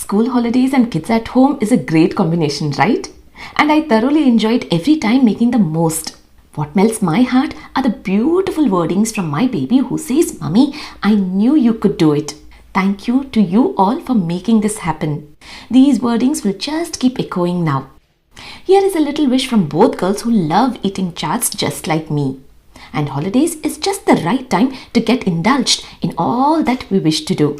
School holidays and kids at home is a great combination, right? And I thoroughly enjoyed every time making the most. What melts my heart are the beautiful wordings from my baby who says, "Mummy, I knew you could do it." Thank you to you all for making this happen. These wordings will just keep echoing now. Here is a little wish from both girls who love eating chaats just like me. And holidays is just the right time to get indulged in all that we wish to do.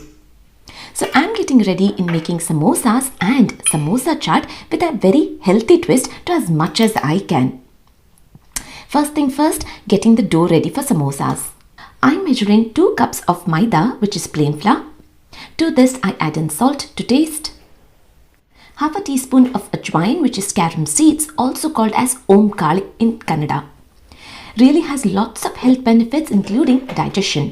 So I'm getting ready in making samosas and samosa chaat with a very healthy twist to as much as I can. First thing first, getting the dough ready for samosas. I'm measuring 2 cups of maida, which is plain flour. To this I add in salt to taste. Half a teaspoon of ajwain, which is carom seeds, also called as omkal in Kannada. Really has lots of health benefits including digestion.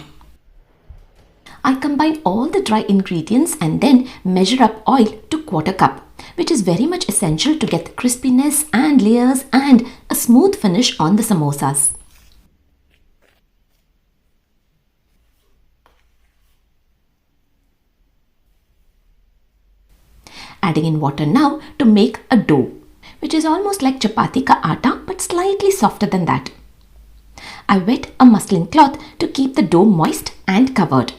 I combine all the dry ingredients and then measure up oil to 1/4 cup, which is very much essential to get the crispiness and layers and a smooth finish on the samosas. Adding in water now to make a dough, which is almost like chapati ka atta but slightly softer than that. I wet a muslin cloth to keep the dough moist and covered,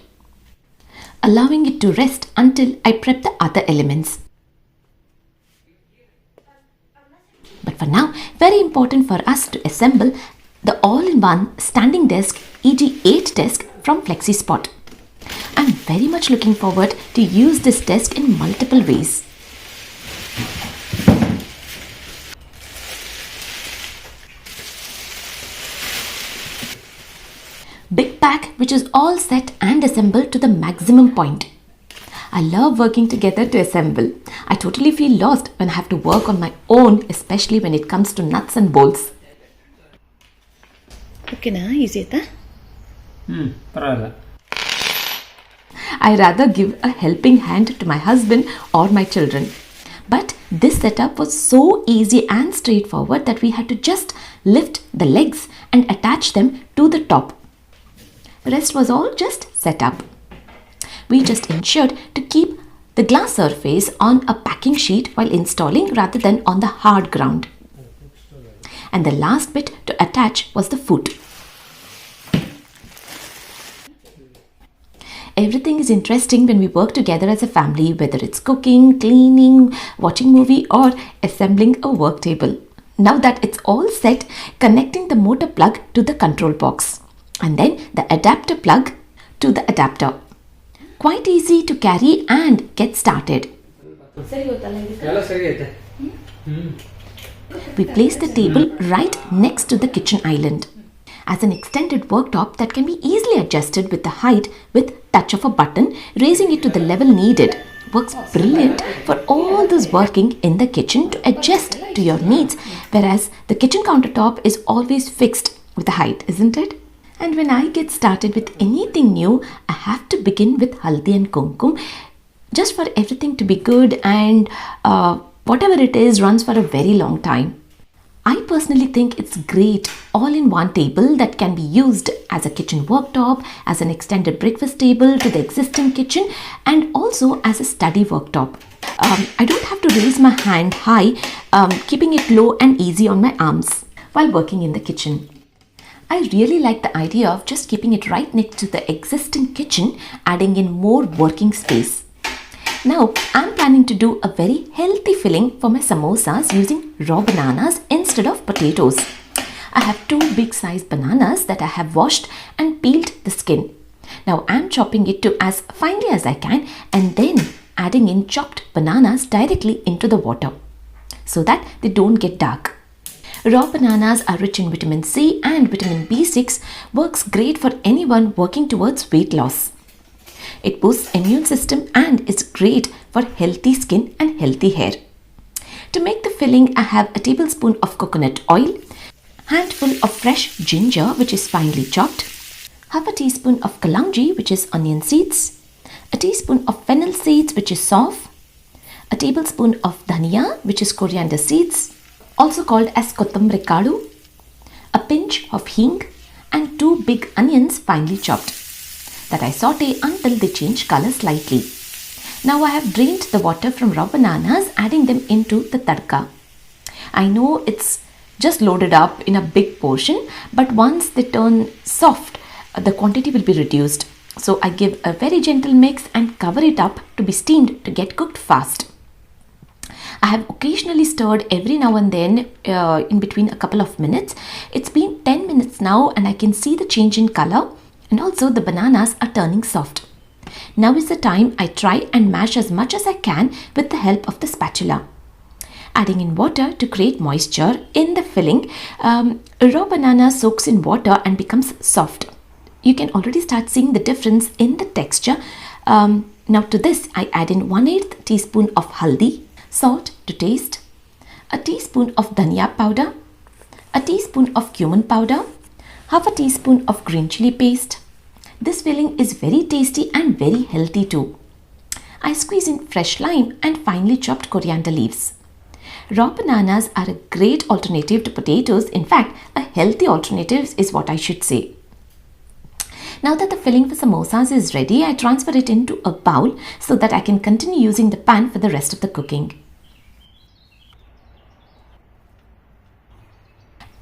allowing it to rest until I prep the other elements. But for now, very important for us to assemble the all-in-one standing desk EG8 desk from FlexiSpot. I'm very much looking forward to use this desk in multiple ways. Big pack which is all set and assembled to the maximum point. I love working together to assemble. I totally feel lost when I have to work on my own, especially when it comes to nuts and bolts. Okay, na easy ta? Parala. I rather give a helping hand to my husband or my children. But this setup was so easy and straightforward that we had to just lift the legs and attach them to the top. The rest was all just set up. We just ensured to keep the glass surface on a packing sheet while installing rather than on the hard ground. And the last bit to attach was the foot. Everything is interesting when we work together as a family, whether it's cooking, cleaning, watching movie or assembling a work table. Now that it's all set, connecting the motor plug to the control box and then the adapter plug to the adapter. Quite easy to carry and get started. We place the table right next to the kitchen island as an extended worktop that can be easily adjusted with the height with touch of a button, raising it to the level needed. Works brilliant for all those working in the kitchen to adjust to your needs, whereas the kitchen countertop is always fixed with the height, isn't it? And when I get started with anything new, I have to begin with haldi and kumkum, just for everything to be good and whatever it is runs for a very long time. I personally think it's great all-in-one table that can be used as a kitchen worktop, as an extended breakfast table to the existing kitchen and also as a study worktop. I don't have to raise my hand high, keeping it low and easy on my arms while working in the kitchen. I really like the idea of just keeping it right next to the existing kitchen, adding in more working space. Now, I'm planning to do a very healthy filling for my samosas using raw bananas instead of potatoes. I have 2 big sized bananas that I have washed and peeled the skin. Now, I'm chopping it to as finely as I can and then adding in chopped bananas directly into the water so that they don't get dark. Raw bananas are rich in vitamin C and vitamin B6, works great for anyone working towards weight loss. It boosts immune system and is great for healthy skin and healthy hair. To make the filling, I have a tablespoon of coconut oil, handful of fresh ginger which is finely chopped, half a teaspoon of kalonji which is onion seeds, a teaspoon of fennel seeds which is sauf, a tablespoon of dhania which is coriander seeds, also called as kothambari kadu, a pinch of hing and 2 big onions finely chopped that I saute until they change color slightly. Now I have drained the water from raw bananas, adding them into the tadka. I know it's just loaded up in a big portion, but once they turn soft, the quantity will be reduced. So I give a very gentle mix and cover it up to be steamed to get cooked fast. I have occasionally stirred every now and then in between a couple of minutes. It's been 10 minutes now and I can see the change in color, and also the bananas are turning soft. Now is the time I try and mash as much as I can with the help of the spatula. Adding in water to create moisture in the filling, raw banana soaks in water and becomes soft. You can already start seeing the difference in the texture. Now to this I add in 1/8 teaspoon of haldi, salt to taste, a teaspoon of dhania powder, a teaspoon of cumin powder, half a teaspoon of green chili paste. This filling is very tasty and very healthy too. I squeeze in fresh lime and finely chopped coriander leaves. Raw bananas are a great alternative to potatoes. In fact, a healthy alternative is what I should say. Now that the filling for samosas is ready, I transfer it into a bowl so that I can continue using the pan for the rest of the cooking.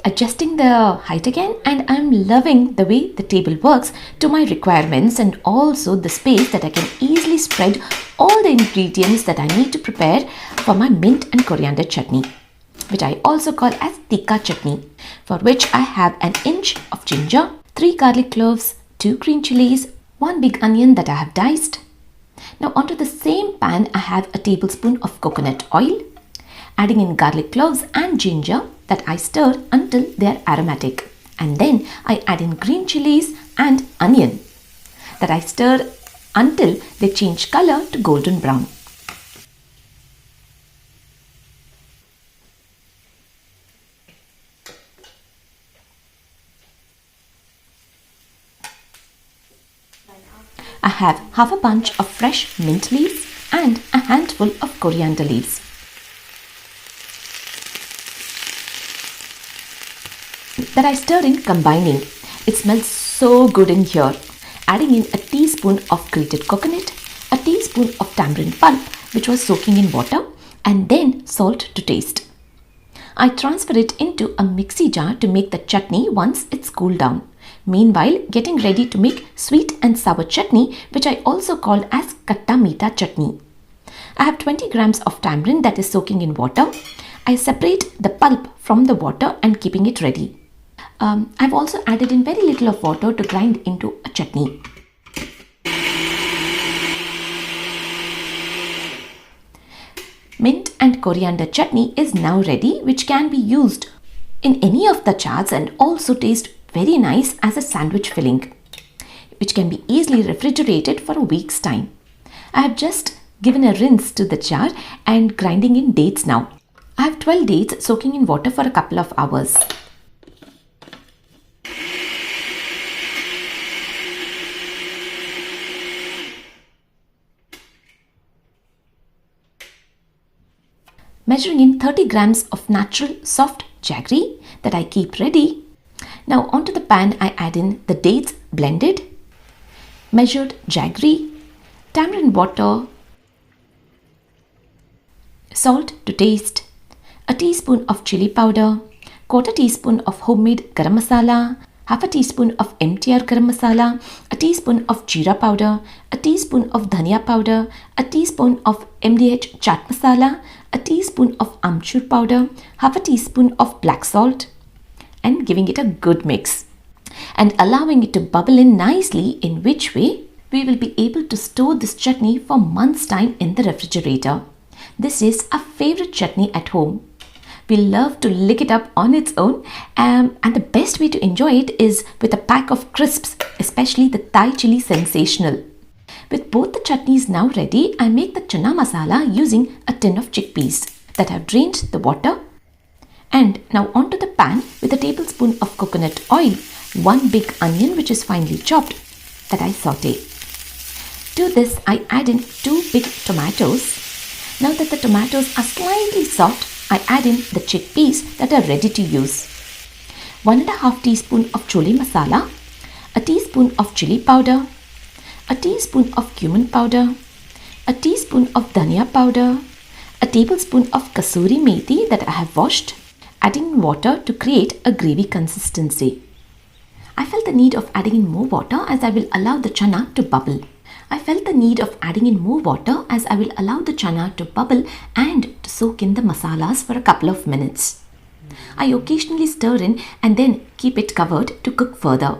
Adjusting the height again, and I'm loving the way the table works to my requirements, and also the space that I can easily spread all the ingredients that I need to prepare for my mint and coriander chutney, which I also call as tikka chutney, for which I have an inch of ginger, 3 garlic cloves, 2 green chilies, 1 big onion that I have diced. Now onto the same pan I have a tablespoon of coconut oil, adding in garlic cloves and ginger that I stir until they are aromatic, and then I add in green chilies and onion that I stir until they change color to golden brown. I have half a bunch of fresh mint leaves and a handful of coriander leaves. That I stir in combining. It smells so good in here. Adding in a teaspoon of grated coconut, a teaspoon of tamarind pulp which was soaking in water, and then salt to taste. I transfer it into a mixie jar to make the chutney once it's cooled down. Meanwhile, getting ready to make sweet and sour chutney, which I also call as Kata meeta chutney. I have 20 grams of tamarind that is soaking in water. I separate the pulp from the water and keeping it ready. I've also added in very little of water to grind into a chutney. Mint and coriander chutney is now ready, which can be used in any of the chaats and also taste very nice as a sandwich filling, which can be easily refrigerated for a week's time. I have just given a rinse to the jar and grinding in dates now. I have 12 dates soaking in water for a couple of hours. Measuring in 30 grams of natural soft jaggery that I keep ready. Now onto the pan I add in the dates blended, measured jaggery, tamarind water, salt to taste, a teaspoon of chili powder, quarter teaspoon of homemade garam masala, half a teaspoon of MTR garam masala, a teaspoon of jeera powder, a teaspoon of dhania powder, a teaspoon of MDH chaat masala, a teaspoon of amchur powder, half a teaspoon of black salt, and giving it a good mix and allowing it to bubble in nicely, in which way we will be able to store this chutney for months' time in the refrigerator. This is a favorite chutney at home. We love to lick it up on its own, and the best way to enjoy it is with a pack of crisps, especially the Thai chili sensational. With both the chutneys now ready, I make the chana masala using a tin of chickpeas that have drained the water. And now onto the pan with a tablespoon of coconut oil, 1 big onion which is finely chopped that I saute. To this I add in 2 big tomatoes. Now that the tomatoes are slightly soft, I add in the chickpeas that are ready to use. 1.5 teaspoon of chole masala, a teaspoon of chili powder, a teaspoon of cumin powder, a teaspoon of dhania powder, a tablespoon of kasuri methi that I have washed, adding water to create a gravy consistency. I felt the need of adding in more water as I will allow the chana to bubble. I felt the need of adding in more water as I will allow the chana to bubble and to soak in the masalas for a couple of minutes. I occasionally stir in and then keep it covered to cook further.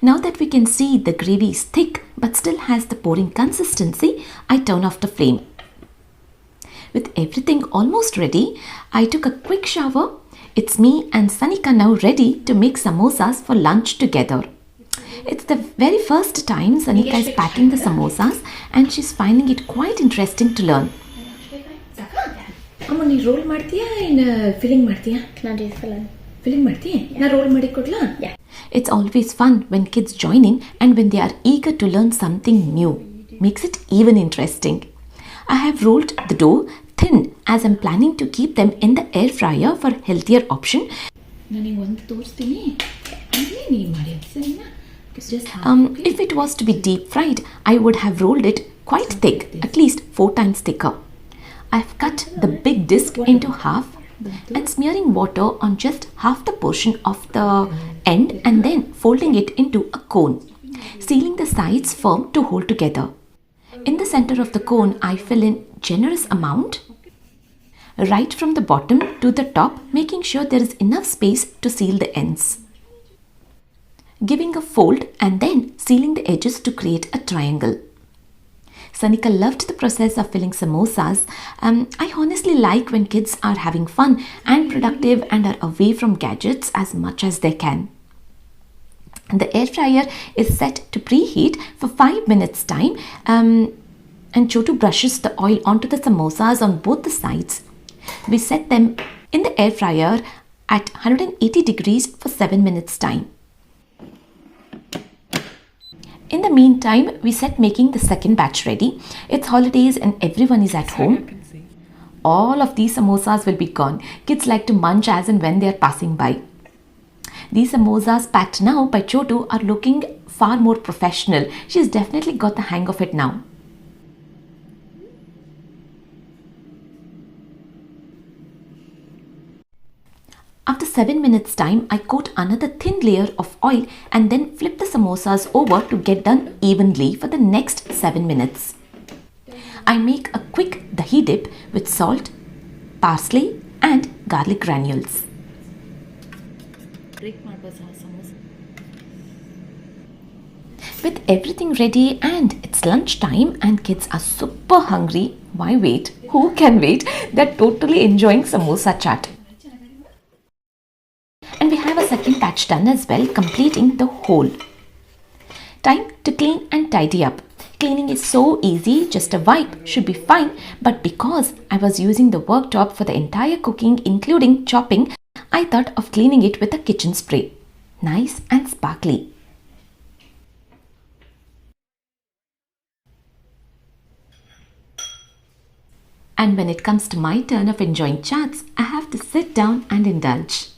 Now that we can see the gravy is thick but still has the pouring consistency, I turn off the flame. With everything almost ready, I took a quick shower. It's me and Sanika now ready to make samosas for lunch together. It's the very first time Sanika is packing the samosas and she's finding it quite interesting to learn. ಅಮ್ಮ ನೀ roll ಮಾಡ್ತೀಯಾ ಇನ್ನು filling ಮಾಡ್ತೀಯಾ? ನಾನು filling ಮಾಡ್ತೀಯ? ನಾ roll ಮಾಡಿ ಕೊಡ್ಲಾ? It's always fun when kids join in and when they are eager to learn something new. Makes it even interesting. I have rolled the dough thin as I'm planning to keep them in the air fryer for healthier option. ನನಗೆ ಒಂದು ತೋರಿಸ್ತೀನಿ ಅಂದರೆ ನೀ ಮಾಡಿ ಸರಿನಾ? If it was to be deep fried, I would have rolled it quite thick, at least 4 times thicker. I've cut the big disc into half and smearing water on just half the portion of the end and then folding it into a cone, sealing the sides firm to hold together. In the center of the cone, I fill in generous amount right from the bottom to the top, making sure there is enough space to seal the ends. Giving a fold and then sealing the edges to create a triangle. Sanika loved the process of filling samosas. I honestly like when kids are having fun and productive and are away from gadgets as much as they can. The air fryer is set to preheat for 5 minutes time and Chotu brushes the oil onto the samosas on both the sides. We set them in the air fryer at 180 degrees for 7 minutes time. In the meantime, we set making the second batch ready. It's holidays and everyone is at home. All of these samosas will be gone. Kids like to munch as and when they are passing by. These samosas packed now by Chotu are looking far more professional. She's definitely got the hang of it now. After 7 minutes time, I coat another thin layer of oil and then flip the samosas over to get done evenly for the next 7 minutes. I make a quick dahi dip with salt, parsley and garlic granules. With everything ready and it's lunch time and kids are super hungry, why wait? Who can wait? They're totally enjoying Samosa Chaat. And we have a second batch done as well, completing the whole. Time to clean and tidy up. Cleaning is so easy, just a wipe should be fine, but because I was using the worktop for the entire cooking including chopping, I thought of cleaning it with a kitchen spray. Nice and sparkly. And when it comes to my turn of enjoying chats, I have to sit down and indulge.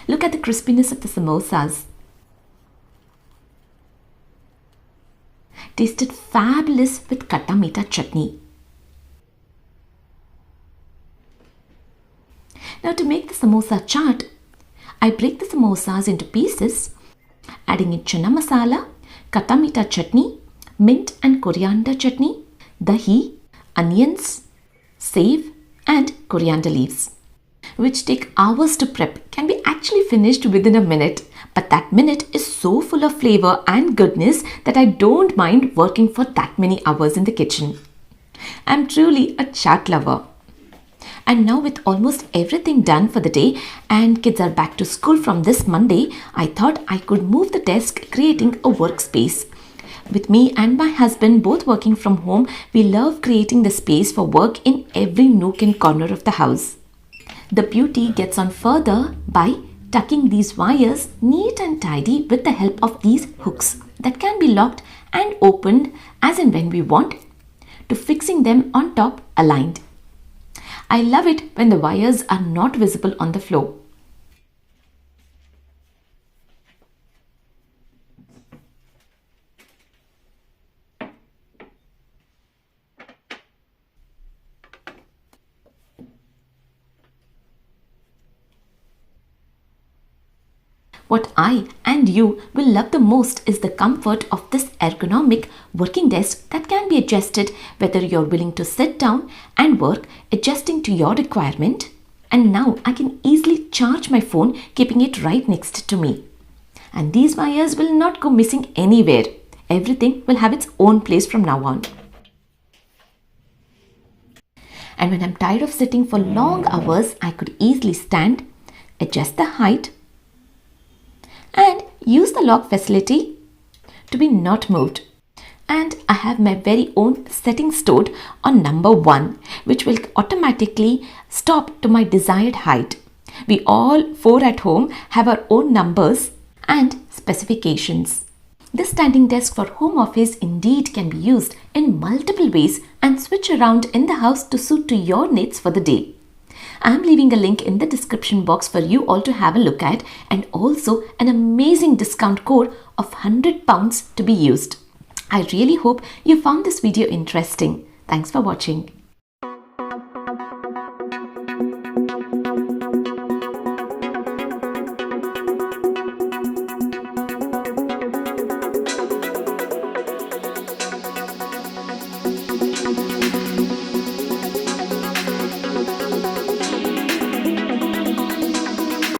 Look at the crispiness of the samosas. Tasted fabulous with Kata meeta chutney. Now to make the Samosa Chaat, I break the samosas into pieces, adding in chana masala, Kata meeta chutney, mint and coriander chutney, dahi, onions, save and coriander leaves, which take hours to prep, can be actually finished within a minute. But that minute is so full of flavor and goodness that I don't mind working for that many hours in the kitchen. I'm truly a chaat lover. And now with almost everything done for the day and kids are back to school from this Monday, I thought I could move the desk, creating a workspace. With me and my husband both working from home, we love creating the space for work in every nook and corner of the house. The beauty gets on further by tucking these wires neat and tidy with the help of these hooks that can be locked and opened as and when we want, to fixing them on top aligned. I love it when the wires are not visible on the floor. What I and you will love the most is the comfort of this ergonomic working desk that can be adjusted whether you're willing to sit down and work, adjusting to your requirement. And now I can easily charge my phone, keeping it right next to me. And these wires will not go missing anywhere. Everything will have its own place from now on. And when I'm tired of sitting for long hours, I could easily stand, adjust the height, and use the lock facility to be not moved. And I have my very own setting stored on number 1, which will automatically stop to my desired height. We all 4 at home have our own numbers and specifications. This standing desk for home office indeed can be used in multiple ways and switch around in the house to suit to your needs for the day. I am leaving a link in the description box for you all to have a look at, and also an amazing discount code of £100 to be used. I really hope you found this video interesting. Thanks for watching.